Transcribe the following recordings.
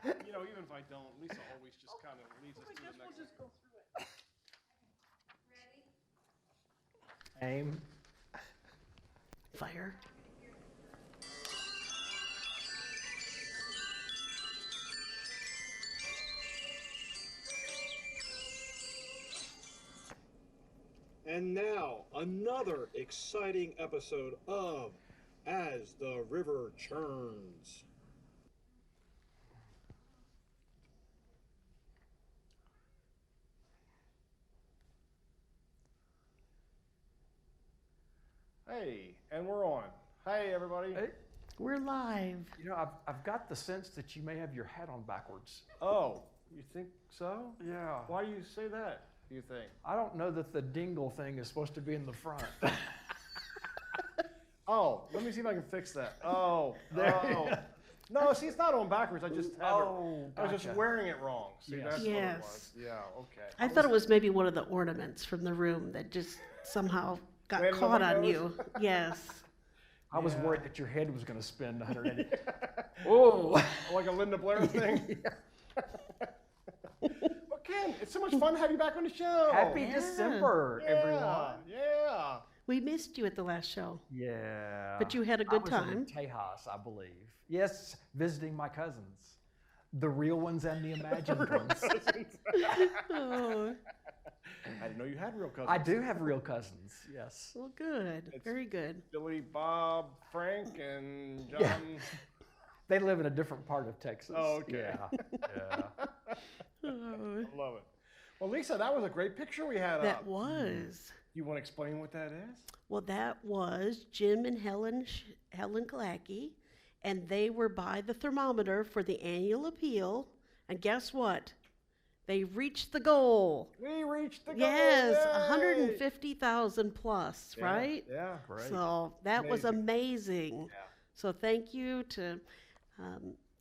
Even if I don't, Lisa always just kind of leads us to the next one. We'll just go through it. Aim. Fire. And now, another exciting episode of As the River Churns. Hey, and we're on. Hey, everybody. Hey. We're live. I've got the sense that you may have your hat on backwards. Oh, you think so? Yeah. Why do you say that, do you think? I don't know that the dingle thing is supposed to be in the front. Oh, let me see if I can fix that. Oh, There. oh. No, see, it's not on backwards. I just have Oh, it. I was just gotcha. wearing it wrong. See, Yes. that's what it Yes. was. Yeah, okay. I thought it was maybe one of the ornaments from the room that just somehow got Landed on caught my on nose? you. Yes. I was Yeah. worried that your head was going to spin 180. Oh. Like a Linda Blair thing. Well, Ken, it's so much fun to have you back on the show. Happy Yeah. December, everyone. Yeah. We missed you at the last show. Yeah. But you had a good I was time. in Tejas, I believe. Yes, visiting my cousins. The real ones and the imagined ones. Oh, I didn't know you had real cousins. I do have real cousins, yes. well, good. It's- Very good. Billy, Bob, Frank, and John. Yeah. They live in a different part of Texas. Oh, okay. Yeah. Oh, I love it. Well, Lisa, that was a great picture we had that up. was. You want to explain what that is? Well, that was Jim and Helen Kalacki, and they were by the thermometer for the annual appeal. And guess what? They reached the goal. We reached the goal. Yes, Yay! 150,000 plus, Yeah, right? Yeah. Great. So that was amazing. Yeah. So thank you to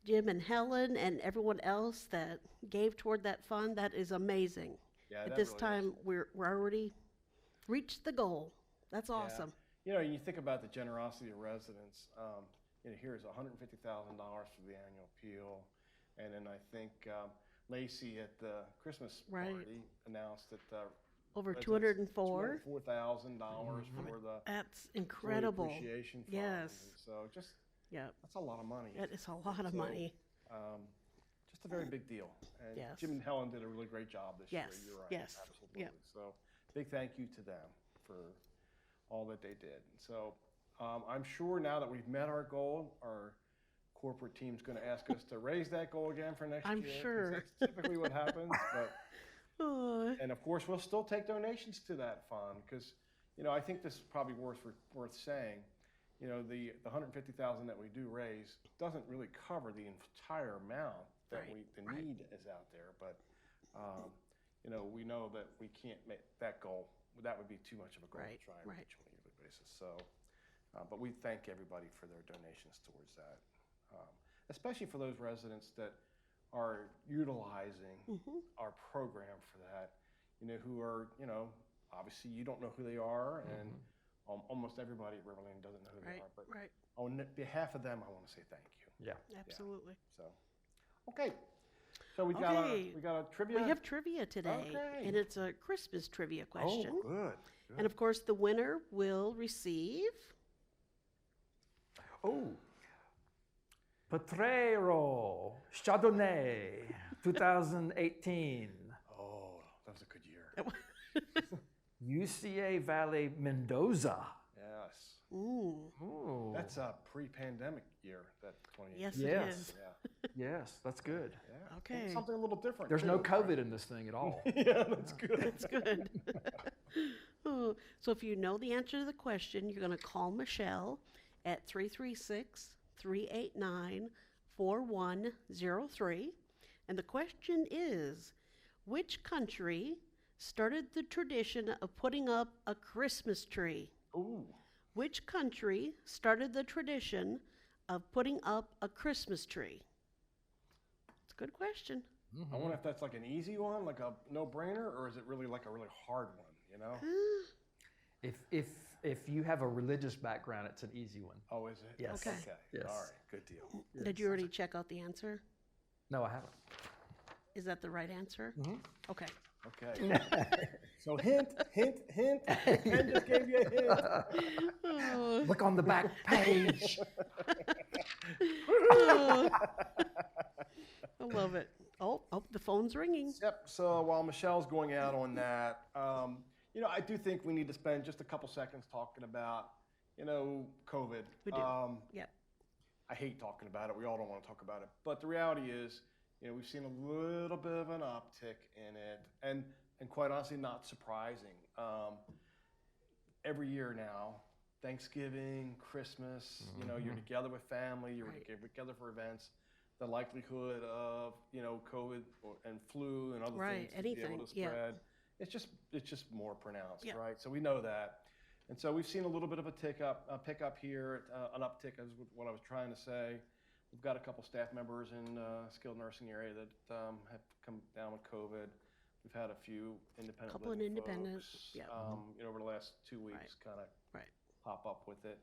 Jim and Helen and everyone else that gave toward that fund. That is amazing. Yeah, At that this really is. time, we're already reached the goal. That's awesome. You think about the generosity of residents. Here's $150,000 for the annual appeal, and then I think Lacey at the Christmas Right. party announced that Over residents- 204. $204,000 for the That's Employee incredible. appreciation fund. Yes. And so Yeah, that's a lot of money. that is a lot of So, money. Just a very big deal. And Yes. Jim and Helen did a really great job this Yes, year. You're right. yes, Absolutely. yep. So big thank you to them for all that they did. So I'm sure now that we've met our goal, our corporate team's going to ask us to raise that goal again for next I'm year. 'cause sure. That's typically what happens. Oh, And of course, we'll still take donations to that fund because, I think this is probably worth saying. The 150,000 that we do raise doesn't really cover the entire amount that the right. need is out there. But we know that we can't make that goal. That would be too much of a goal Right, to try and right. reach on a yearly basis. So, but we thank everybody for their donations towards that, especially for those residents that are utilizing our program for that. Who are obviously you don't know who they are, and almost everybody at Riverland doesn't know who they right, are. But right. on behalf of them, I want to say thank you. Yeah. Absolutely. So, okay. So we got Okay. a trivia. We have trivia today, Okay. and it's a Christmas trivia question. Oh, good. And of course, the winner will receive. Oh. Potrero Chardonnay 2018. Oh, that was a good year. UCA Valley Mendoza. Yes. Ooh, Ooh. That's a pre-pandemic year, that 2018. yes, Yes. it is. Yeah. Yes, that's good. Yeah. Okay. Something a little different. There's too, no right? COVID in this thing at all. Yeah, that's good. That's good. Oh, so if you know the answer to the question, you're going to call Michelle at 336-389-4103. And the question is, which country started the tradition of putting up a Christmas tree? Ooh. Which country started the tradition of putting up a Christmas tree? It's a good question. I wonder if that's like an easy one, like a no-brainer, or is it really like a really hard one, If you have a religious background, it's an easy one. Oh, is it? Yes. Okay. Yes. All right. Good deal. Did you already check out the answer? No, I haven't. Is that the right answer? Okay. Okay. So hint. Ken just gave you a hint. Look on the back page. I love it. Oh, the phone's ringing. Yep. So while Michelle's going out on that, I do think we need to spend just a couple seconds talking about, COVID. We do. Yep. I hate talking about it. We all don't want to talk about it. But the reality is, we've seen a little bit of an uptick in it, and quite honestly, not surprising. Every year now, Thanksgiving, Christmas, you're together with family, you're together for events. The likelihood of, COVID and flu and other things to be able to spread, it's just more pronounced, right? So we know that. And so we've seen a little bit of a pickup here, an uptick is what I was trying to say. We've got a couple staff members in skilled nursing area that have come down with COVID. We've had a few independent Couple of living independent, folks, over the last 2 weeks kind of pop up with it.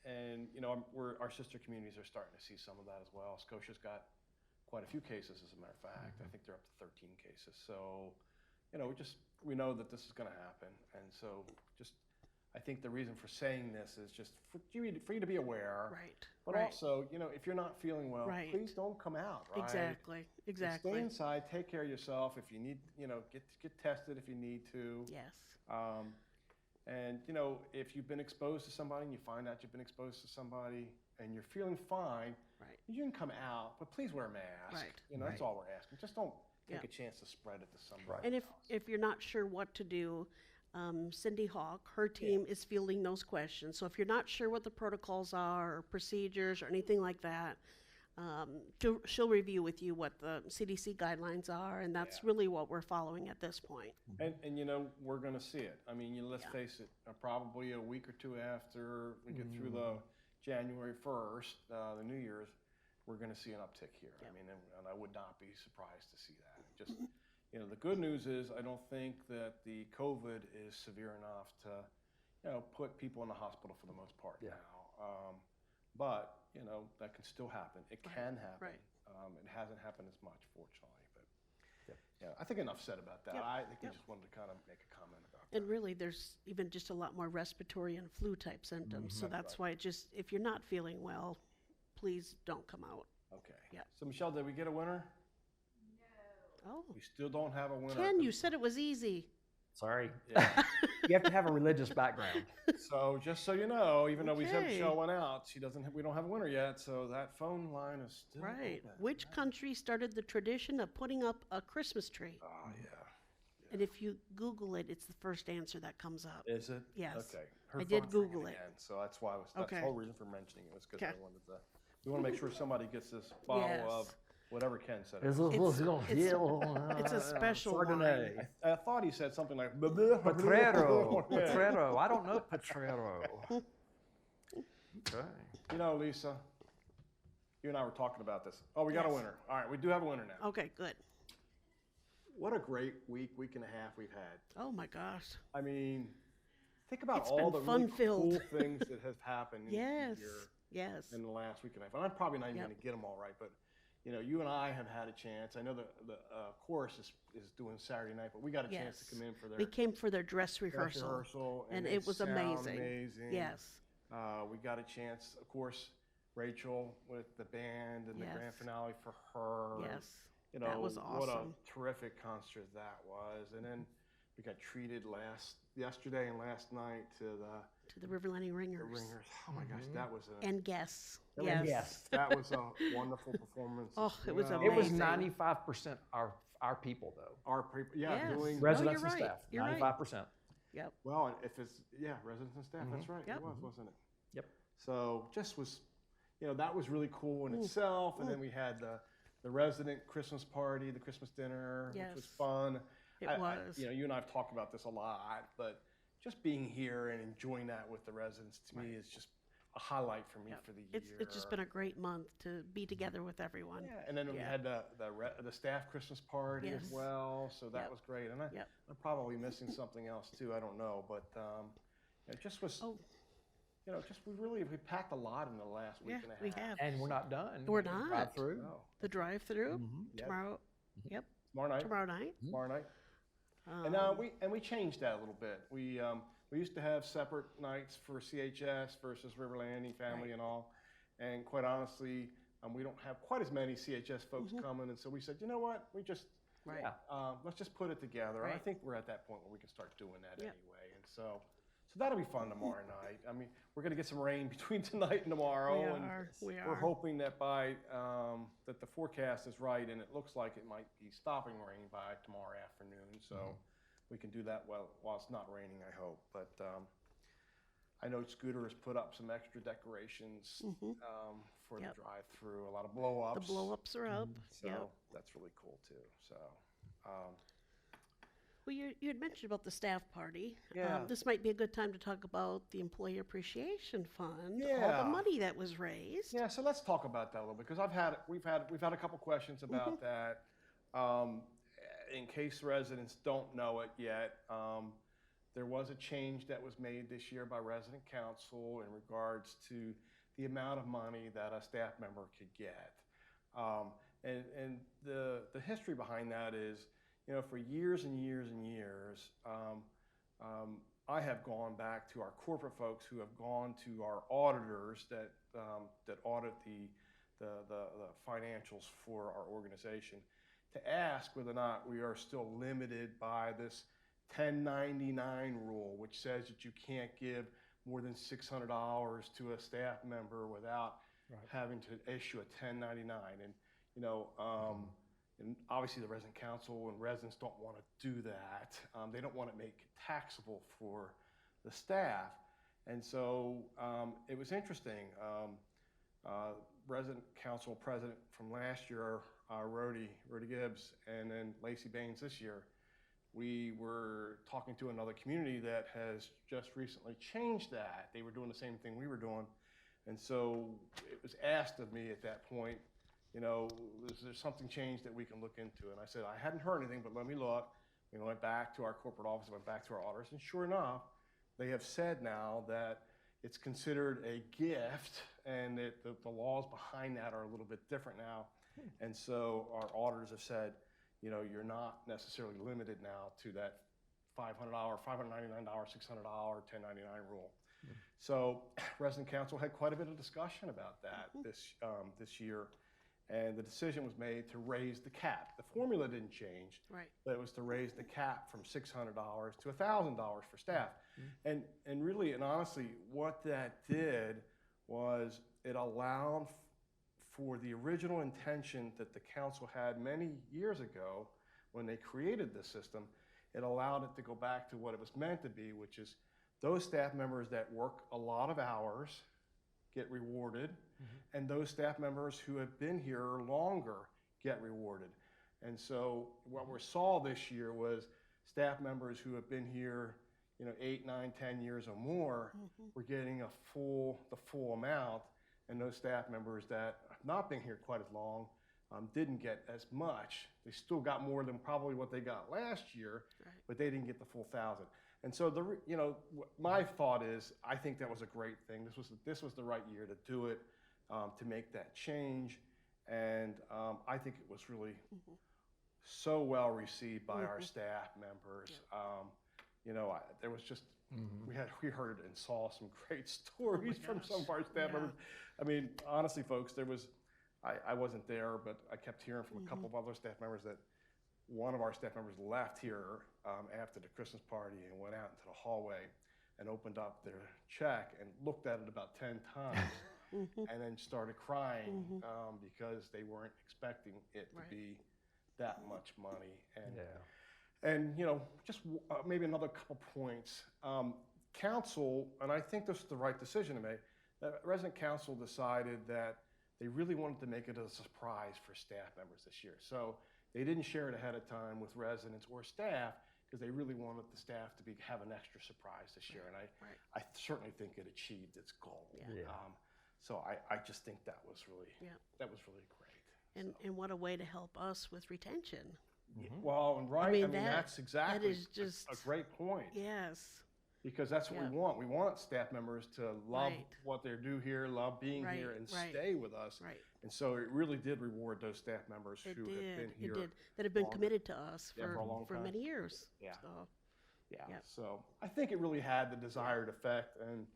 And our sister communities are starting to see some of that as well. Scotia's got quite a few cases, as a matter of fact. I think they're up to 13 cases. So, we know that this is going to happen. And so I think the reason for saying this is just for you to be aware. Right. But also, if you're not feeling well, please don't come out, right? Exactly. Stay inside, take care of yourself. If you need, get tested if you need to. Yes. And, if you've been exposed to somebody and you find out you've been exposed to somebody and you're feeling fine, you can come out, but please wear a mask. Right. That's all we're asking. Just don't take a chance to spread it to somebody. And if you're not sure what to do, Cindy Hawk, her team is fielding those questions. So if you're not sure what the protocols are or procedures or anything like that, she'll review with you what the CDC guidelines are, and that's really what we're following at this point. And we're going to see it. I mean, let's face it, probably a week or two after we get through the January 1st, the New Year's, we're going to see an uptick here. I mean, and I would not be surprised to see that. Just, the good news is I don't think that the COVID is severe enough to, put people in the hospital for the most part now. But, that can still happen. It can happen. It hasn't happened as much, fortunately. But I think enough said about that. I think we just wanted to kind of make a comment about that. And really, there's even just a lot more respiratory and flu type symptoms. So that's why if you're not feeling well, please don't come out. Okay. Yeah. So, Michelle, did we get a winner? No. Oh. We still don't have a winner. Ken, you said it was easy. Sorry. Yeah. You have to have a religious background. So just so you know, even though we said Michelle went out, we don't have a winner yet. So that phone line is still open. Which country started the tradition of putting up a Christmas tree? Oh, yeah. And if you Google it, it's the first answer that comes up. Is it? Yes. Okay. I did Google it. Again, so that's why that's the whole reason for mentioning it was because we want to make sure somebody gets this bottle of whatever Ken said. It's a special wine. I thought he said something like Potrero. Potrero. I don't know Potrero. Okay. Lisa, you and I were talking about this. Oh, we got a winner. All right, we do have a winner now. Okay, good. What a great week and a half we've had. Oh my gosh. I mean, think about It's all been the really fun-filled. cool things that have happened in the last week and a half. And I'm probably not even going to get them all right, but you and I have had a chance. I know the chorus is doing Saturday night, but we got a chance to come in for their. We came for their dress rehearsal, and it was amazing. Yes. We got a chance, of course, Rachel with the band and the grand finale for her. Yes. That was awesome. What a terrific concert that was. And then we got treated yesterday and last night to the River Ringers. Oh my gosh, that was and guests. That was a wonderful performance. Oh, it was amazing. It was 95% our people though. Our people, doing residents and staff. You're 95%. Right. Yep. Well, if it's residents and staff, that's right. It was, wasn't it? Yep. So just was, that was really cool in itself. And then we had the resident Christmas party, the Christmas dinner, which was fun. It was. You and I have talked about this a lot, but just being here and enjoying that with the residents to me is just a highlight for me for the year. It's just been a great month to be together with everyone. Yeah, and then we had the staff Christmas party as well, so that was great. And I'm probably missing something else too. I don't know, but it just was. We packed a lot in the last week and a half. We have. And we're not done. We're not. Right through. No. The drive-through Yep. tomorrow. Yep, Tomorrow night. tomorrow night. Tomorrow night. And we changed that a little bit. We used to have separate nights for CHS versus River Landing family Right. and all. And quite honestly, we don't have quite as many CHS folks coming, and so we said, you know what, we just Right. let's just put it together. And I Right. think we're at that point where we can start doing that Yep. anyway. And so that'll be fun tomorrow night. I mean, we're going to get some rain between tonight and tomorrow, and We we're are. hoping that by that the forecast is right, and it looks like it might be stopping rain by tomorrow afternoon. So we can do that while it's not raining, I hope. But I know Scooter has put up some extra decorations for Yep. the drive-through. A lot of blow-ups. The blow-ups are up. So Yep. that's really cool too. So. Well, you had mentioned about the staff party. Yeah. This might be a good time to talk about the Employee Appreciation Fund, all Yeah. the money that was raised. Yeah, so let's talk about that a little bit because we've had a couple questions about that. In case residents don't know it yet, there was a change that was made this year by resident council in regards to the amount of money that a staff member could get. And the history behind that is, for years and years and years, I have gone back to our corporate folks who have gone to our auditors that audit the financials for our organization to ask whether or not we are still limited by this 1099 rule, which says that you can't give more than $600 to a staff member without having to issue a 1099. And and obviously the resident council and residents don't want to do that. They don't want to make it taxable for the staff. And so it was interesting. Resident council president from last year, Rhodey Gibbs, and then Lacey Baines this year, we were talking to another community that has just recently changed that. They were doing the same thing we were doing. And so it was asked of me at that point, is there something changed that we can look into? And I said, I hadn't heard anything, but let me look. We went back to our corporate office, went back to our auditors, and sure enough, they have said now that it's considered a gift and that the laws behind that are a little bit different now. And so our auditors have said, you're not necessarily limited now to that $500, $599, $600, 1099 rule. So resident council had quite a bit of discussion about that this year. And the decision was made to raise the cap. The formula didn't change, Right. but it was to raise the cap from $600 to $1,000 for staff. And really and honestly, what that did was it allowed for the original intention that the council had many years ago when they created this system. It allowed it to go back to what it was meant to be, which is those staff members that work a lot of hours get rewarded, and those staff members who have been here longer get rewarded. And so what we saw this year was staff members who have been here 8, 9, 10 years or more were getting the full amount, and those staff members that have not been here quite as long didn't get as much. They still got more than probably what they got last year, but they didn't get the full 1,000. And so my thought is, I think that was a great thing. This was the right year to do it, to make that change, and I think it was really so well received by our staff members. There was just we heard and saw some great stories from some of our staff members. I mean, honestly, folks, I wasn't there, but I kept hearing from a couple of other staff members that one of our staff members left here after the Christmas party and went out into the hallway and opened up their check and looked at it about 10 times and then started crying because they weren't expecting it to be that much money. And just maybe another couple points. Council, and I think this is the right decision to make, the resident council decided that they really wanted to make it a surprise for staff members this year. So they didn't share it ahead of time with residents or staff because they really wanted the staff to have an extra surprise this year. And I certainly think it achieved its goal. So I just think that was really great. And what a way to help us with retention. Well, I mean, that's exactly that is just a great point. Yes. Because that's what we want. We want staff members to love Right. what they do here, love being here, and stay with us. Right. And so it really did reward those staff members It who have been did. here. It did. That have been longer. committed to us Yeah, for a long time. many years. Yeah. So, Yeah. Yep. So I think it really had the desired effect, and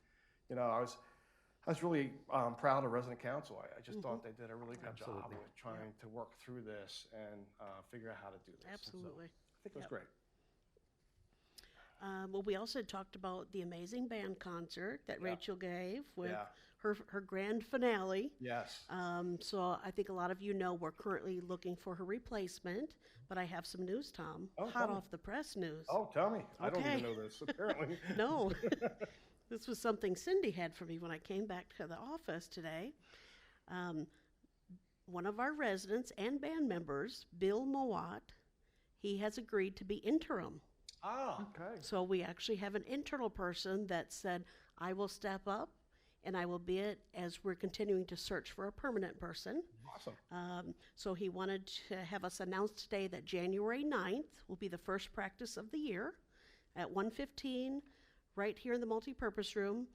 I was really proud of resident council. I just thought they did a really good job Absolutely. with trying to work through this and figure out how to do this. And so absolutely. I think it was Yep. great. Well, we also talked about the amazing band concert that Yeah. Rachel gave with Yeah. her grand finale. Yes. So I think a lot of you know we're currently looking for her replacement, but I have some news, Tom. Oh, Hot tell me. off the press news. Oh, tell me. I don't Okay. even know this, apparently. No, this was something Cindy had for me when I came back to the office today. One of our residents and band members, Bill Mowat, he has agreed to be interim. Ah, Okay. So we actually have an internal person that said, I will step up and I will be it as we're continuing to search for a permanent person. awesome. So he wanted to have us announce today that January 9th will be the first practice of the year at 1:15 right here in the multipurpose room.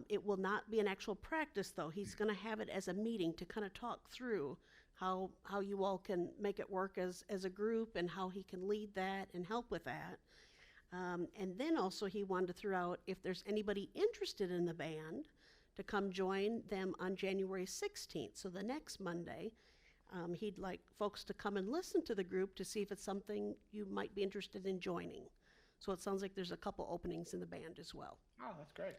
It will not be an actual practice, though. He's going to have it as a meeting to kind of talk through how you all can make it work as a group and how he can lead that and help with that. And then also he wanted to throw out if there's anybody interested in the band to come join them on January 16th, so the next Monday. He'd like folks to come and listen to the group to see if it's something you might be interested in joining. So it sounds like there's a couple openings in the band as well. Oh, that's great.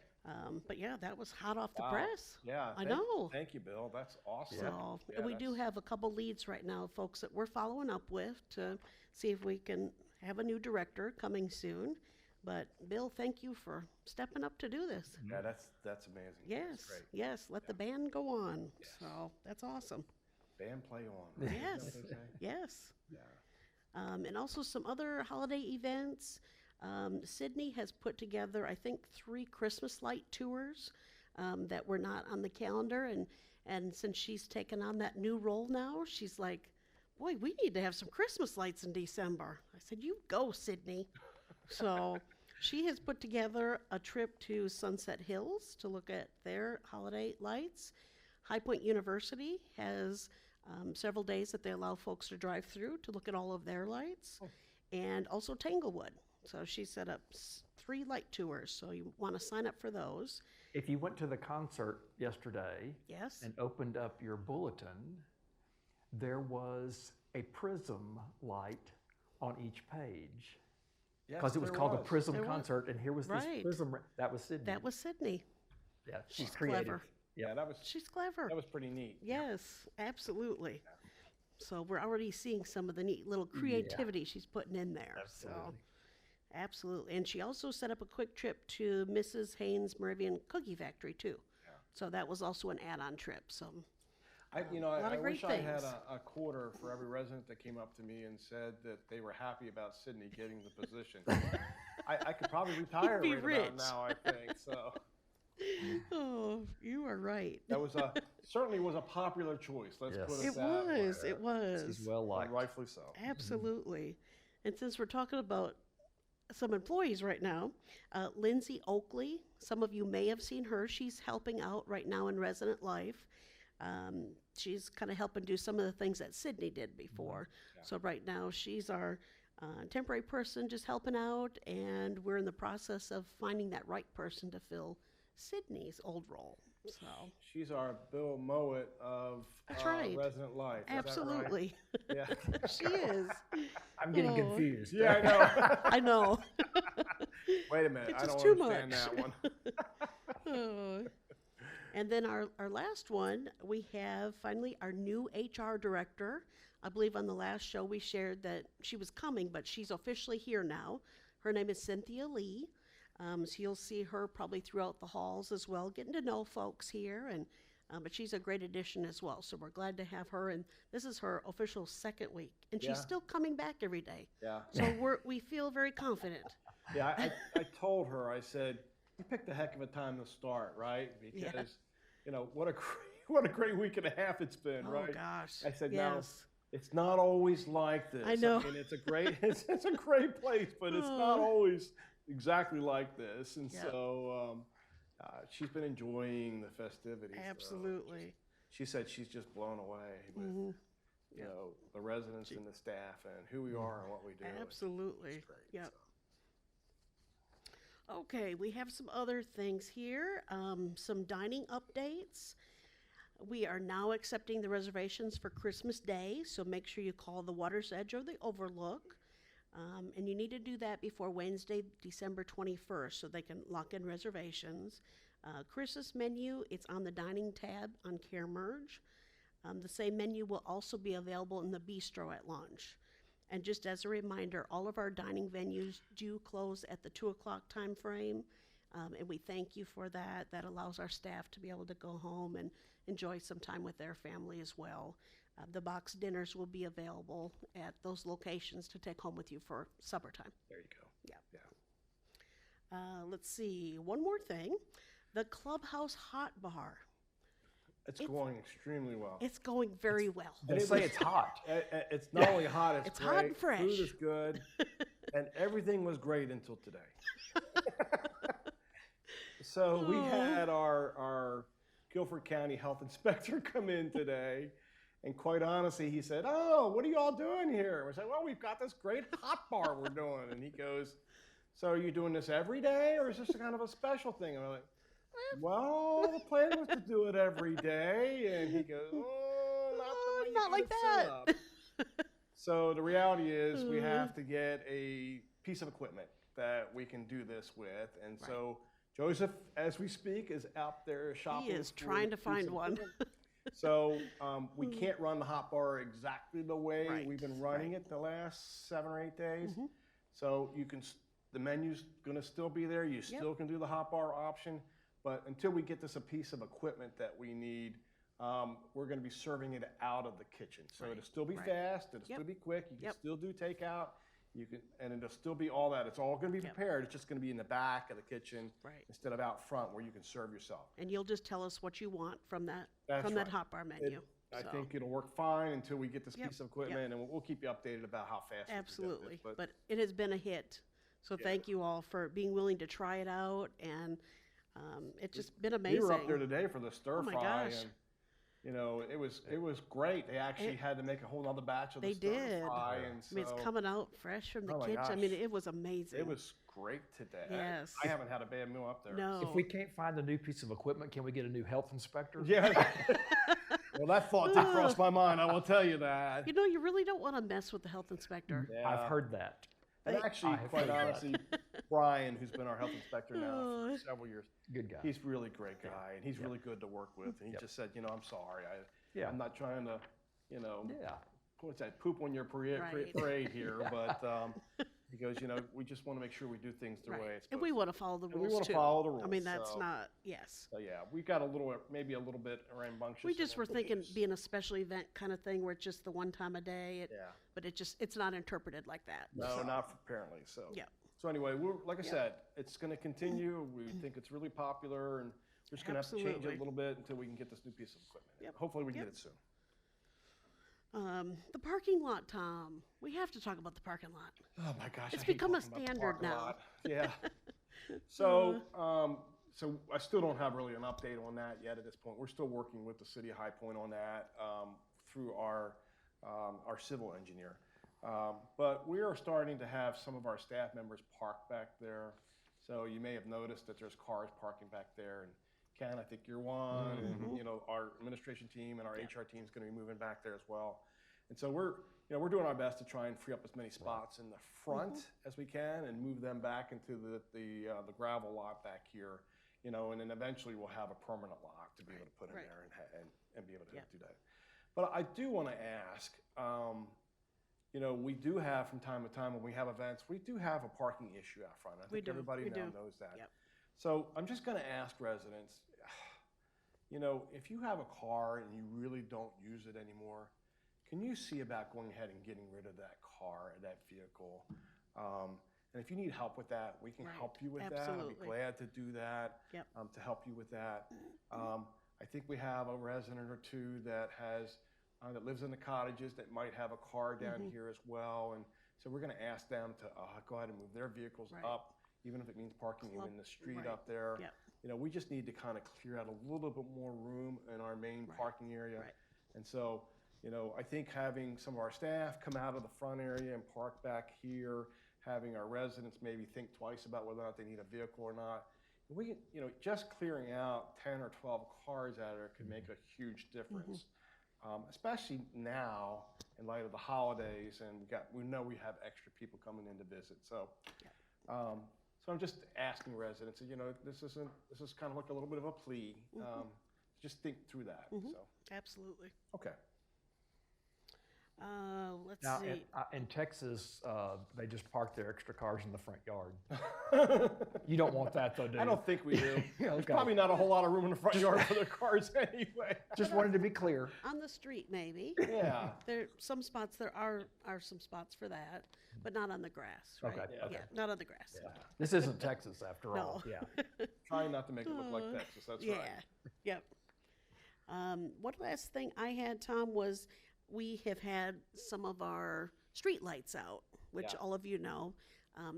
But yeah, that was hot off the Wow. press. Yeah. I know. Thank you, Bill. That's awesome. So Yeah, and we do that's- have a couple leads right now, folks that we're following up with to see if we can have a new director coming soon. But Bill, thank you for stepping up to do this. Yeah, that's amazing. That's Yes, great. yes, let the band go on. So that's awesome. Band play on. Right? Yes. Is that what they say? Yes. Yeah. And also some other holiday events. Sydney has put together, I think, 3 Christmas light tours that were not on the calendar. And since she's taken on that new role now, she's like, boy, we need to have some Christmas lights in December. I said, you go, Sydney. So she has put together a trip to Sunset Hills to look at their holiday lights. High Point University has several days that they allow folks to drive through to look at all of their lights. And also Tanglewood. So she set up 3 light tours, so you want to sign up for those. If you went to the concert yesterday Yes? and opened up your bulletin, there was a prism light on each page. Yes, Because it was there called a was. prism There was. concert, and here was this Right. prism. That was Sydney. That was Sydney. Yeah, She's creative. clever. Yeah, that She's clever. was pretty neat. Yes, absolutely. So we're already seeing some of the neat little creativity she's putting in there. So Absolutely. absolutely. And she also set up a quick trip to Mrs. Haynes' Moravian Cookie Factory too. So that was also an add-on trip. So I lot of great wish I had things. a quarter for every resident that came up to me and said that they were happy about Sydney getting the position. I could probably retire be right rich. about now, I think. So oh, you are right. that was certainly was a popular choice. Let's Yes. put it It that way. was. It was. He's well And liked. rightfully so. Absolutely. And since we're talking about some employees right now, Lindsay Oakley, some of you may have seen her. She's helping out right now in resident life. She's kind of helping do some of the things that Sydney did before. So right now she's our temporary person just helping out, and we're in the process of finding that right person to fill Sydney's old role. So She's our Bill Mowat of That's right. resident life. Is that right? absolutely, Yeah. she is. I'm getting Oh. confused. Yeah, I know. I know. Wait a minute. It's I just don't too understand much. that one. Oh. And then our last one, we have finally our new HR director. I believe on the last show we shared that she was coming, but she's officially here now. Her name is Cynthia Lee. So you'll see her probably throughout the halls as well, getting to know folks here. And but she's a great addition as well. So we're glad to have her. And this is her official second week, and Yeah. she's still coming back every day. Yeah. So we feel very confident. Yeah, I told her, I said, you picked a heck of a time to start, right? Because, what a great week and a half it's been, Oh right? gosh. I said, now, yes. it's not always like this. I know. mean, it's a great, it's a great place, but it's not Oh. always exactly like this. And Yep. so she's been enjoying the festivities. so Absolutely. she said she's just blown away with you know, the residents and the staff and who we are and what we do. Absolutely. It's great. Yep. So. Okay, we have some other things here. Some dining updates. We are now accepting the reservations for Christmas Day, so make sure you call the Water's Edge or the Overlook. And you need to do that before Wednesday, December 21st, so they can lock in reservations. Christmas menu, it's on the dining tab on Care Merge. The same menu will also be available in the bistro at lunch. And just as a reminder, all of our dining venues do close at the 2 o'clock time frame, and we thank you for that. That allows our staff to be able to go home and enjoy some time with their family as well. The box dinners will be available at those locations to take home with you for supper time. There you go. Yeah. Let's see, one more thing. The Clubhouse Hot Bar. It's going extremely well. It's going very well. They say it's hot. It's not only hot, it's great. Hot and fresh. Food is good. And everything was great until today. So we had our Guilford County Health Inspector come in today. And quite honestly, he said, "Oh, what are you all doing here?" We said, "Well, we've got this great hot bar we're doing." And he goes, "So are you doing this every day or is this kind of a special thing?" And I'm like, "Well, the plan was to do it every day." And he goes, "Oh, not the way you not like can set that." up." So the reality is we have to get a piece of equipment that we can do this with. And so Joseph, as we speak, is out there shopping. He is for trying to a piece find of one. equipment. So we can't run the hot bar exactly the way we've been running it the last 7 or 8 days. So you can, the menu's going to still be there. You still can do the hot bar option. But until we get this a piece of equipment that we need, we're going to be serving it out of the kitchen. So it'll still be fast. It'll still be quick. You can still do takeout. You can, and it'll still be all that. It's all going to be prepared. It's just going to be in the back of the kitchen instead of out front where you can serve yourself. And you'll just tell us what you want from that That's hot bar menu. I think it'll work fine until we get this piece of equipment, and we'll keep you updated about how fast we can get Absolutely. this. But it has been a hit. So thank you all for being willing to try it out, and it's just been amazing. We were up there today for the stir fry, gosh. and you know it was great. They actually had to make a whole other batch of the stir fry, and so I mean, it's coming out fresh from the my kitchen. I gosh. mean, it was amazing. it was great today. Yes. I haven't had a bad meal up there. No. If we can't find a new piece of equipment, can we get a new health inspector? Yeah. Well, that thought did cross my mind. I will tell you that. You know, you really don't want to mess with the health inspector. Yeah. I've heard that. And actually, I've quite heard that. honestly, Brian, who's been our health inspector now for several years, Good guy. he's a really great guy, and he's really good to work with. And he just said, you know, I'm sorry. I'm not trying to, you know, what's that, poop on your parade here. But he goes, you know, we just want to make sure we do things the way it's supposed And we want to follow the rules, we want too. to follow the rules. I mean, that's so, not, yes. So, yeah, we got maybe a little bit rambunctious. We just and were thinking ambitious. being a special event kind of thing where it's just the one time a day. But it's not interpreted like that. No, so. not apparently. So, Yeah. So anyway, like I said, it's going to continue. We think it's really popular, and we're just going to have to change it Absolutely. a little bit until we can get this new piece of equipment. Hopefully, we can get it soon. The parking lot, Tom. We have to talk about the parking lot. Oh my gosh, It's I hate become a talking about the standard parking now. lot. Yeah. So I still don't have really an update on that yet at this point. We're still working with the city of High Point on that through our civil engineer. But we are starting to have some of our staff members park back there. So you may have noticed that there's cars parking back there. And Ken, I think you're one. And you know, our administration team and our HR team is going to be moving back there as well. And so we're doing our best to try and free up as many spots in the front as we can and move them back into the gravel lot back here. You know, and then eventually we'll have a permanent lot to be able to put in there and be able to do that. But I do want to ask. You know, we do have from time to time when we have events, we do have a parking issue out front. I think everybody now knows that. Yep. So I'm just going to ask residents, you know, if you have a car and you really don't use it anymore, can you see about going ahead and getting rid of that car, that vehicle? And if you need help with that, we can help you with that. I'd be glad to do that, to help you with that. I think we have a resident or two that lives in the cottages that might have a car down here as well. And so we're going to ask them to go ahead and move their vehicles up even if it means parking you in the street right. up there. Yep. You know, we just need to kind of clear out a little bit more room in our main Right. parking area. Right. And so, you know, I think having some of our staff come out of the front area and park back here, having our residents maybe think twice about whether or not they need a vehicle or not. We can, you know, just clearing out 10 or 12 cars out of there could make a huge difference. Especially now in light of the holidays, and we know we have extra people coming in to visit. So, so I'm just asking residents, you know, this is kind of like a little bit of a plea. Just think through that. So, Absolutely. okay. Let's Now, see. in Texas, they just park their extra cars in the front yard. You don't want that, though, do you? I don't think we do. There's Okay. probably not a whole lot of room in the front yard for their cars anyway. Just wanted to be clear. On the street, maybe. Yeah. There are some spots for that, but not on the grass, right? Okay, okay. Yeah, not on the grass. Yeah. This isn't Texas, after all. No. Yeah. Trying not to make it look like Texas. That's Yeah. right. Yep. One last thing I had, Tom, was we have had some of our street lights out, which Yeah. all of you know.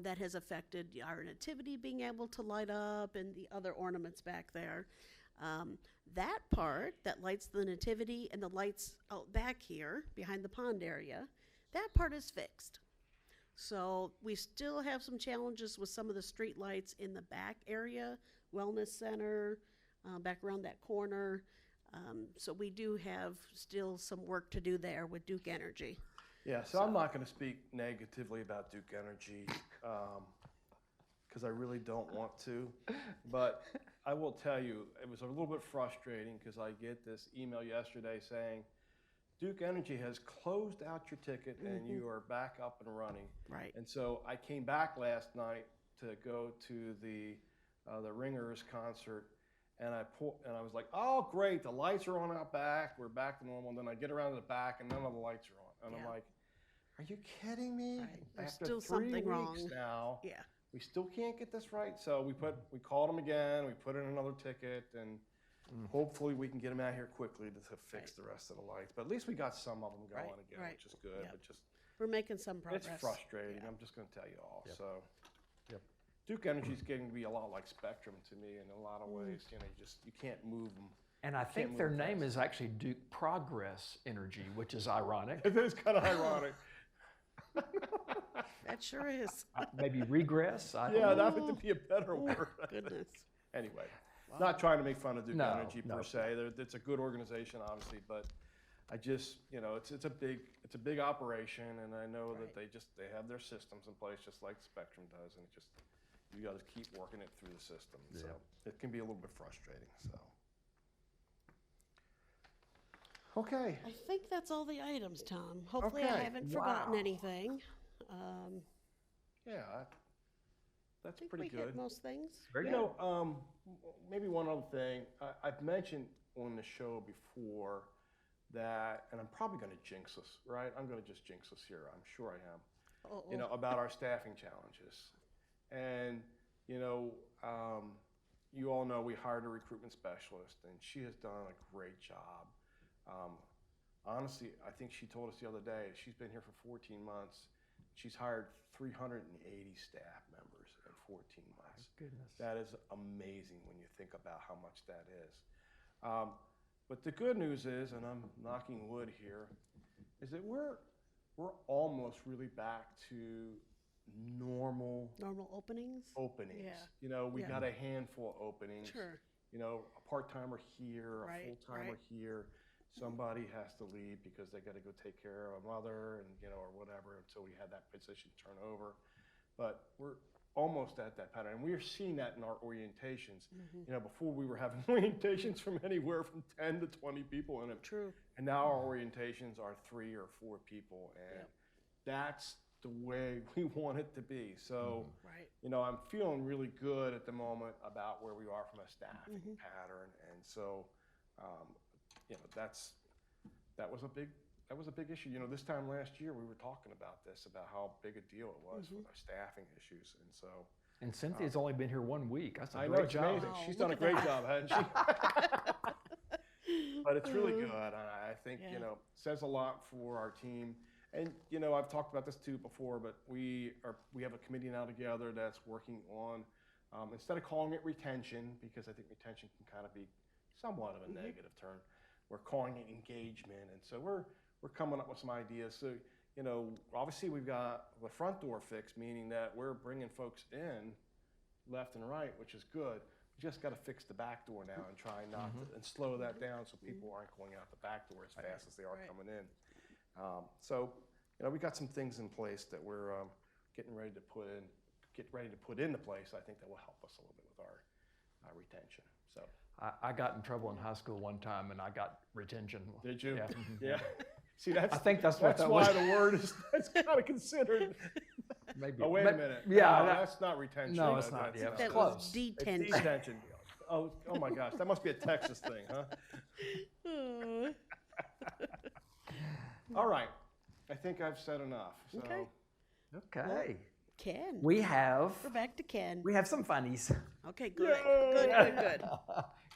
That has affected our nativity being able to light up and the other ornaments back there. That part that lights the nativity and the lights out back here behind the pond area, that part is fixed. So we still have some challenges with some of the street lights in the back area, wellness center, back around that corner. So we do have still some work to do there with Duke Energy. Yeah, so I'm not going to speak negatively about Duke Energy because I really don't want to. But I will tell you, it was a little bit frustrating because I get this email yesterday saying, Duke Energy has closed out your ticket and you are back up and running. Right. And so I came back last night to go to the Ringers concert. And I was like, oh, great, the lights are on out back. We're back to normal. And then I get around to the back and none of the lights are on. And I'm like, are you kidding me? Right. There's After still 3 something weeks wrong. now, Yeah. we still can't get this right. So we called them again. We put in another ticket, and hopefully we can get them out here quickly to fix the rest of the lights. But at least we got some of them going Right, again, right. which is good. Yep. But just We're making some progress. it's frustrating. Yeah. I'm just going to tell you all. Yep. So. Yep. Duke Energy is getting to be a lot like Spectrum to me in a lot of ways. You know, you can't move them. And I think move their fast. name is actually Duke Progress Energy, which is ironic. It is kind of ironic. That sure is. Maybe regress? I don't Yeah, know. that would be a better word. Goodness. Anyway, not trying to make fun of Duke No, Energy per no. se. It's a good organization, obviously, but I just, you know, it's a big operation, and I know that they have their systems in place just like Spectrum does, and you got to keep working it through the system. So it can be a little bit frustrating. So. Okay. I think that's all the items, Tom. Hopefully I Okay. haven't forgotten Wow. anything. Yeah, I that's think pretty we good. hit most things. Very You good. know, maybe one other thing. I've mentioned on the show before that, and I'm probably going to jinx us, right? I'm going to just jinx us here. I'm sure I am. Uh-oh. You know, about our staffing challenges. And, you know, you all know we hired a recruitment specialist, and she has done a great job. Honestly, I think she told us the other day, she's been here for 14 months. She's hired 380 staff members in 14 months. Goodness. That is amazing when you think about how much that is. But the good news is, and I'm knocking wood here, is that we're almost really back to normal Normal openings? openings. Yeah. You know, we Yeah. got a handful of openings. Sure. You know, a part-timer here, Right, a full-timer right. here. Somebody has to leave because they got to go take care of a mother and, you know, or whatever until we had that position turn over. But we're almost at that pattern. And we are seeing that in our orientations. Mm-hmm. You know, before we were having orientations from anywhere from 10 to 20 people in it. True. And now our orientations are 3 or 4 people. And Yep. that's the way we want it to be. So, Right. you know, I'm feeling really good at the moment about where we are from a staffing pattern. And so, you know, that was a big issue. You know, this time last year we were talking about this, about how big a deal it was with our staffing issues. And so, And Cynthia's only been here 1 week. That's a I great know it's job. amazing. Wow, She's look done a at great that. job, hasn't she? But it's really good. And I think, Yeah. you know, says a lot for our team. And you know, I've talked about this too before, but we have a committee now together that's working on instead of calling it retention, because I think retention can kind of be somewhat of a negative term, we're calling it engagement. And so we're coming up with some ideas. So you know, obviously we've got the front door fixed, meaning that we're bringing folks in left and right, which is good. We just got to fix the back door now and try not to, and slow that down so people aren't going out the back door as fast as they are coming in. So, you know, we got some things in place that we're getting ready to put into place. I think that will help us a little bit with our retention. So I got in trouble in high school one time, and I got retention. did you? Yeah. Yeah. See, that's I think that's what that why was. the word is that's kind of considered. Maybe. Oh, wait a minute. Yeah, No, that's not retention. No, it's not. Yeah, That's That close. was it's detention. detention. Oh my gosh, that must be a Texas thing, huh? All right, I think I've said enough. So Okay. Okay. Ken. We're back to Ken. some funnies. Okay, good. Good.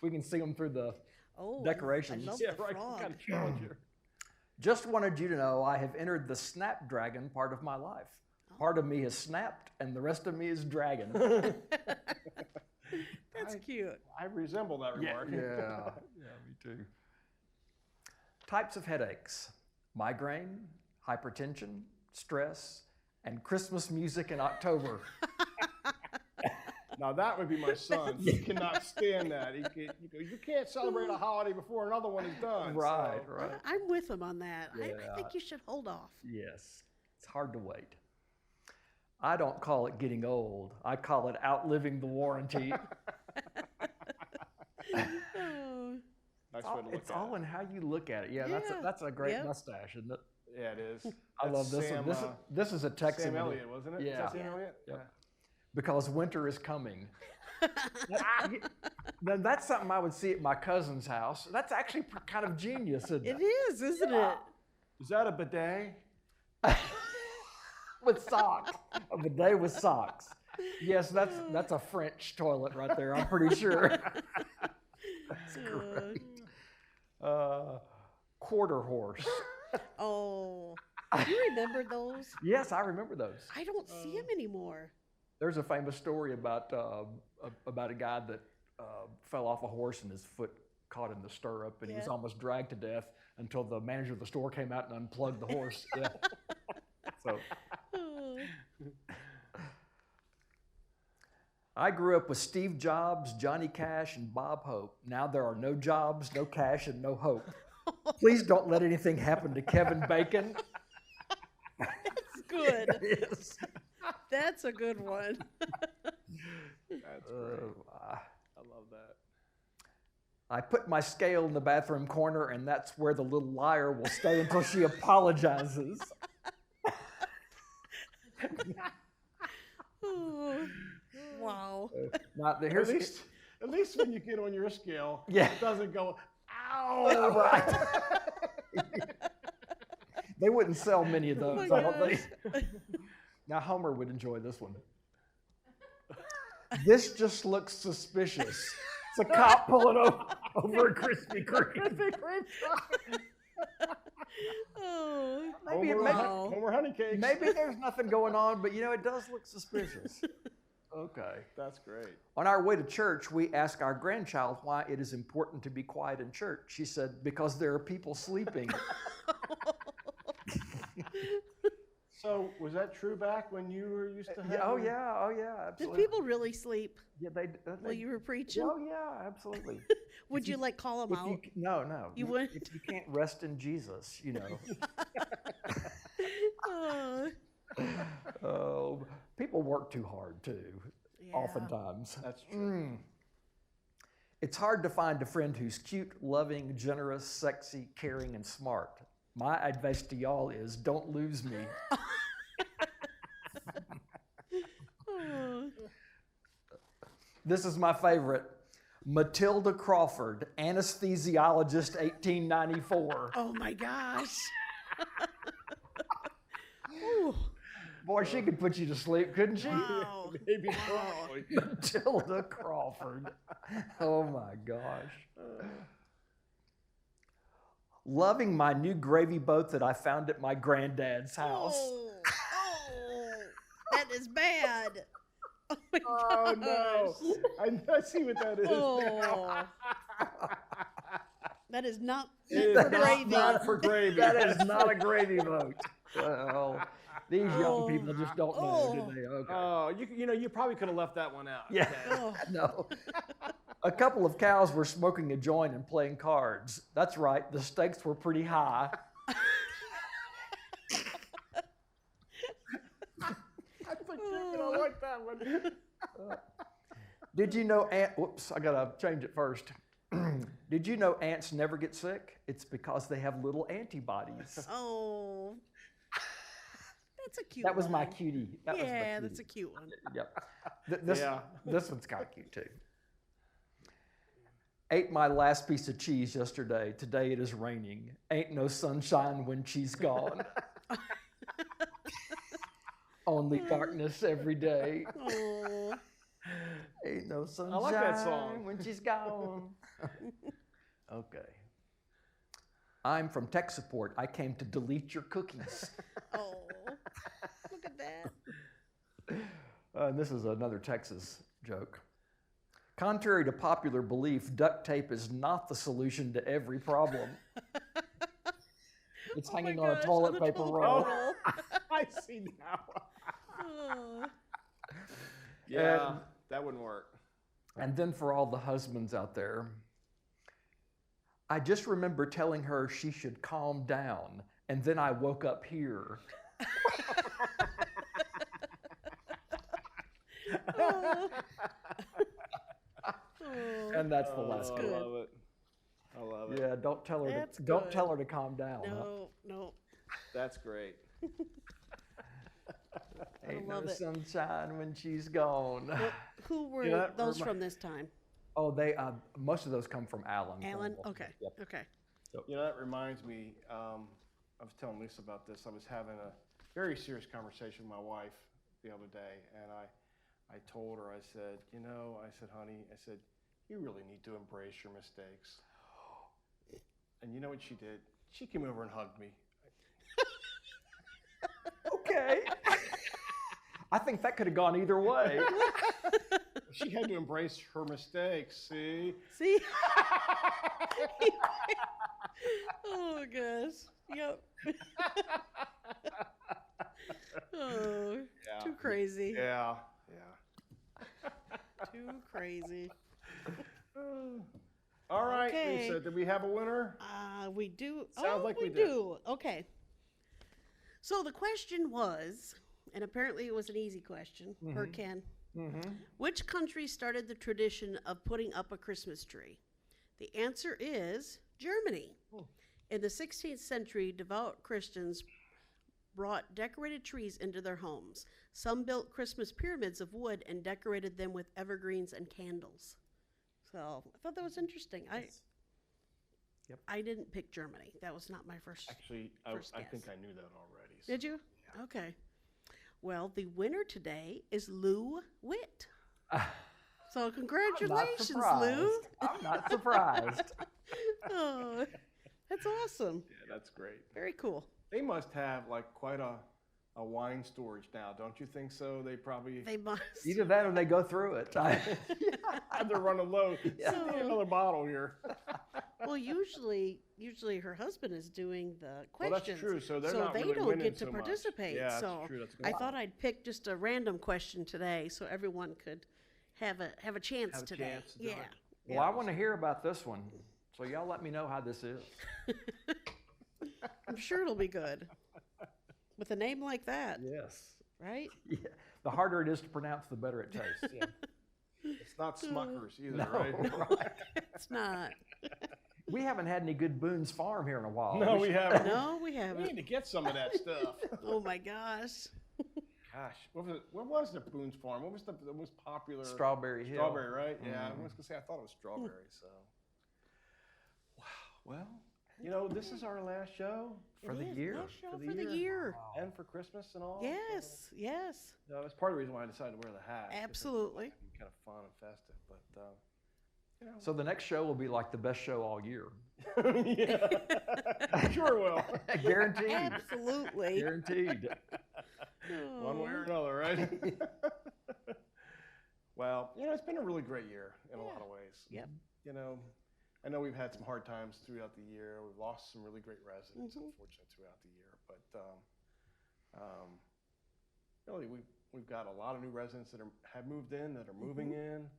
We can see them through the Oh, decorations. I love yeah, the right. frog. Kind of challenge you. Just wanted you to know I have entered the snapdragon part of my life. Part of me is snapped, and the rest of me is dragon. That's cute. I resemble that remark. Yeah, me too. Types of headaches: migraine, hypertension, stress, and Christmas music in October. Now that would be my son. He cannot stand that. You can't celebrate a holiday before another one is done. Right, so. right. I'm with him on that. I Yeah. think you should hold off. Yes, it's hard to wait. I don't call it getting old. I call it outliving the warranty. Oh, Nice way to look It's at all it. in how you look at it. Yeah, Yeah. that's a great Yep. mustache, isn't it? Yeah, it is. I love That's this Sam, one. This is a Texan. Sam one. Elliott, wasn't it? Is Yeah. that Sam Yeah. Elliott? Yep. Because winter is coming. Now, that's something I would see at my cousin's house. That's actually kind of genius, isn't it it? is, isn't it? Is that a bidet? With socks. A bidet with socks. Yes, that's a French toilet right there, I'm pretty sure. Quarter horse. Oh, do you remember those? Yes, I remember those. I don't see him anymore. There's a famous story about a guy that fell off a horse and his foot caught in the stirrup, and he was Yeah. almost dragged to death until the manager of the store came out and unplugged the horse. Yeah. So Oh. I grew up with Steve Jobs, Johnny Cash, and Bob Hope. Now there are no jobs, no cash, and no hope. Please don't let anything happen to Kevin Bacon. That's good. Yes. That's a good one. That's great. I love that. I put my scale in the bathroom corner, and that's where the little liar will stay until she apologizes. Oh, wow. Now, At least when you get on your scale, Yeah. it doesn't go, Oh, ow! right. They wouldn't sell many of Oh those, my I don't gosh. think. Now, Homer would enjoy this one. This just looks suspicious. It's a cop pulling over a Krispy Kreme. Oh, Homer honey cakes. Maybe there's nothing going on, but it does look suspicious. Okay. That's great. On our way to church, we asked our grandchild why it is important to be quiet in church. She said, because there are people sleeping. So was that true back when you were used to have? Yeah, oh, yeah, did absolutely. people really sleep Yeah, while you were preaching? Oh, yeah, absolutely. Would you like call them If you, out? no. You wouldn't? If you can't rest in Jesus, Oh, people work too hard too, yeah. oftentimes. That's true. It's hard to find a friend who's cute, loving, generous, sexy, caring, and smart. My advice to y'all is don't lose me. Oh. This is my favorite. Matilda Crawford, anesthesiologist, 1894. Oh my gosh. Ooh, Boy, she could put you to sleep, couldn't she? wow. Maybe probably. Matilda Crawford. Oh my gosh. loving my new gravy boat that I found at my granddad's house. Oh, that is bad. Oh my Oh no! gosh. I see what that is. Oh. That is not It meant is for gravy. not for gravy. That is not a gravy boat. Well, these young people just don't know, do they? Okay. Oh, you probably could have left that one out. Yeah. Okay. Oh. No. A couple of cows were smoking a joint and playing cards. That's right, the stakes were pretty high. I like that one. Did you know whoops, I gotta change it first. Did you know ants never get sick? It's because they have little antibodies. Oh. That's a cute That was one. my cutie. That was my Yeah, cutie. that's a cute one. Yep. This, Yeah. this one's kind of cute too. Ate my last piece of cheese yesterday. Today it is raining. Ain't no sunshine when she's gone. Only darkness every day. Oh. Ain't no sunshine I like that song. when she's gone. Okay. I'm from tech support. I came to delete your cookies. Oh. Look at that. And this is another Texas joke. Contrary to popular belief, duct tape is not the solution to every problem. It's Oh my hanging on a gosh, toilet on a paper toilet roll. paper roll. I see now. Oh. Yeah, that wouldn't work. And then for all the husbands out there, I just remember telling her she should calm down, and then I woke up here. Oh. And that's the last I one. love it. I love it. Yeah, don't tell her. That's Don't good. tell her to calm down. Huh? No, no. That's great. Ain't love no it. sunshine when she's gone. Well, who were You know, that those remi- from this time? Oh, they most of those come from Alan. Alan? Campbell. Okay. Yep. Okay. That reminds me, I was telling Lisa about this. I was having a very serious conversation with my wife the other day, and I told her, I said, honey, I said, you really need to embrace your mistakes. And you know what she did? She came over and hugged me. Okay. I think that could have gone either way. She had to embrace her mistakes, see? See? Oh, gosh. Yep. Oh, Yeah. too crazy. Yeah. Too crazy. All right, Okay. Lisa, did we have a winner? We do. Sounds like we did. do. Okay. So the question was, and apparently it was an easy question for Ken. Mm-hmm. Which country started the tradition of putting up a Christmas tree? The answer is Germany. In the 16th century, devout Christians brought decorated trees into their homes. Some built Christmas pyramids of wood and decorated them with evergreens and candles. So I thought that was interesting. Yep. I didn't pick Germany. That was not my first. Actually, First I guess. think I knew that already. So. Did you? Yeah. Okay. Well, the winner today is Lou Witt. So congratulations, Lou. I'm not surprised. Oh, that's awesome. Yeah, that's great. Very cool. They must have like quite a wine storage now, don't you think so? They probably They must. Either that or they go through it. they're running low. Yeah. So, need another bottle here. Well, usually her husband is doing the Well, questions. that's true. So they're so not they really don't winning get to so much. participate. Yeah, that's so true. That's a good I point. thought I'd pick just a random question today, so everyone could have a chance Have a today. chance to do Yeah. it. Well, I want to hear about this one. So y'all let me know how this is. I'm sure it'll be good. With a name like that, Yes. right? Yeah. The harder it is to pronounce, the better it tastes. Yeah. It's not Smuckers either, No, right? right. It's not. We haven't had any good Boone's Farm here in a while. No, we haven't. No, we We haven't. need to get some of that stuff. Oh my gosh. Gosh, what was the Boone's Farm? What was the most popular? Strawberry Hill. Strawberry, right? Yeah, I Mhm. was gonna say I thought it was strawberry. So, wow. Well, this is our last show For It the is. year. Last show For the for the year. year. and for Christmas and all. Yes, yes. So, that's part of the reason why I decided to wear the hat. 'cause Absolutely. It's kind of fun and festive, but you know. So the next show will be like the best show all year. Yeah, sure will. Guaranteed. Absolutely. Guaranteed. One way or another, right? Well, it's been a really great year in a lot of ways. Yep. I know we've had some hard times throughout the year. We've lost some really great residents, unfortunately, throughout the year. But really, we've got a lot of new residents that have moved in, that are moving in.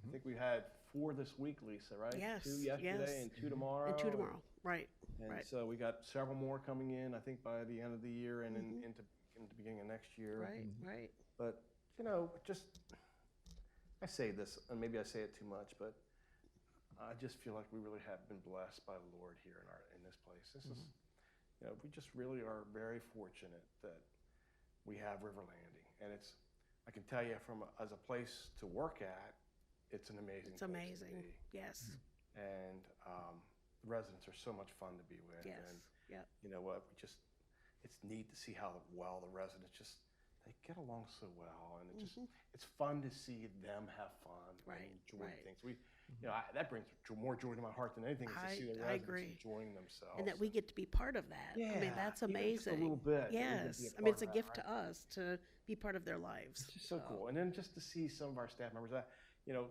I think we had 4 this week, Lisa, right? Yes, 2 yesterday and 2 tomorrow. And 2 tomorrow, right. And right. so we got several more coming in, I think, by the end of the year and into the beginning of next year. Right, right. But, just, I say this, and maybe I say it too much, but I just feel like we really have been blessed by the Lord here in this place. This is, we just really are very fortunate that we have River Landing. And I can tell you as a place to work at, it's an amazing It's place amazing. to be. Yes. And the residents are so much fun to be with. Yes. And Yep. you know what? It's neat to see how well the residents they get along so well, and it's fun to see them have fun Right, and enjoy right. things. That brings more joy to my heart than anything is to see the I residents agree. enjoying themselves. And that we get to be part of that. I mean, that's even just amazing. a little bit. Yes. I mean, it's a gift to us to be part of their lives. It's just so cool. And then just to see some of our staff members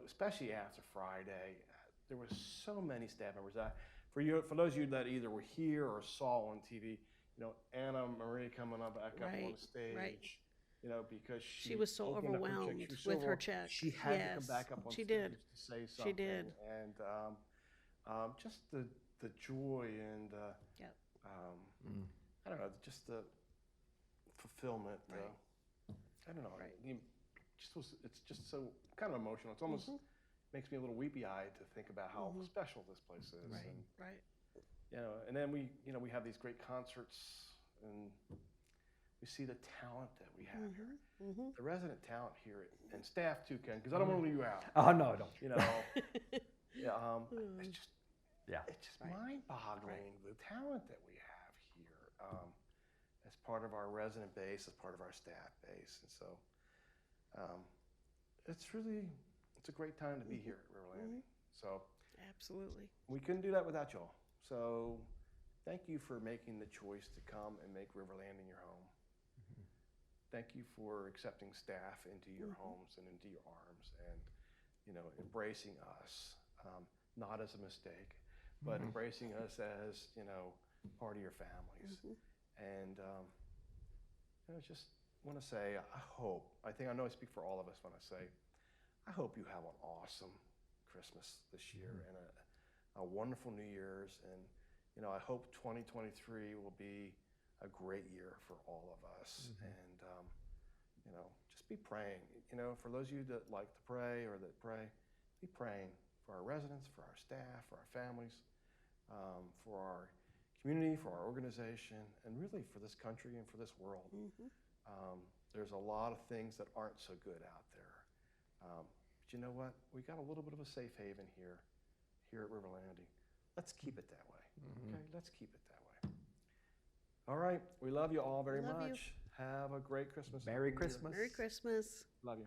especially after Friday, there were so many staff members for those of you that either were here or saw on TV, Anna Marie coming up back up on the stage. Right. Because She was so opened up her check. overwhelmed She was so with her overwhelmed. check. She had to come Yes, back up on she stage did. to say something. She did. And just the joy and Yep. I don't know, just the fulfillment. Right. I don't know. Right. It's just so kind of emotional. It's almost makes me a little weepy-eyed to think about how special this place is. Right. And, Right. and then we have these great concerts, and we see the talent that we have here. The resident talent here, and staff too, Ken, because I don't want to leave you out. Oh, no, I don't. It's just Right. mind-boggling the talent that we have here as part of our resident base, as part of our staff base, and so it's a great time to be here at River Landing. So Absolutely. we couldn't do that without y'all. So thank you for making the choice to come and make River Landing your home. Thank you for accepting staff into your homes and into your arms, and embracing us, not as a mistake, but embracing us as part of your families. And just want to say, I know I speak for all of us when I say, I hope you have an awesome Christmas this year and a wonderful New Year's, and I hope 2023 will be a great year for all of us. And just be praying. For those of you that like to pray or that pray, be praying for our residents, for our staff, for our families, for our community, for our organization, and really for this country and for this world. There's a lot of things that aren't so good out there. But you know what? We got a little bit of a safe haven here at River Landing. Let's keep it that way. Okay, let's keep it that way. All right, we love you all very Love you. much. Have a great Christmas. Merry New Year. Christmas. Merry Christmas. Love you.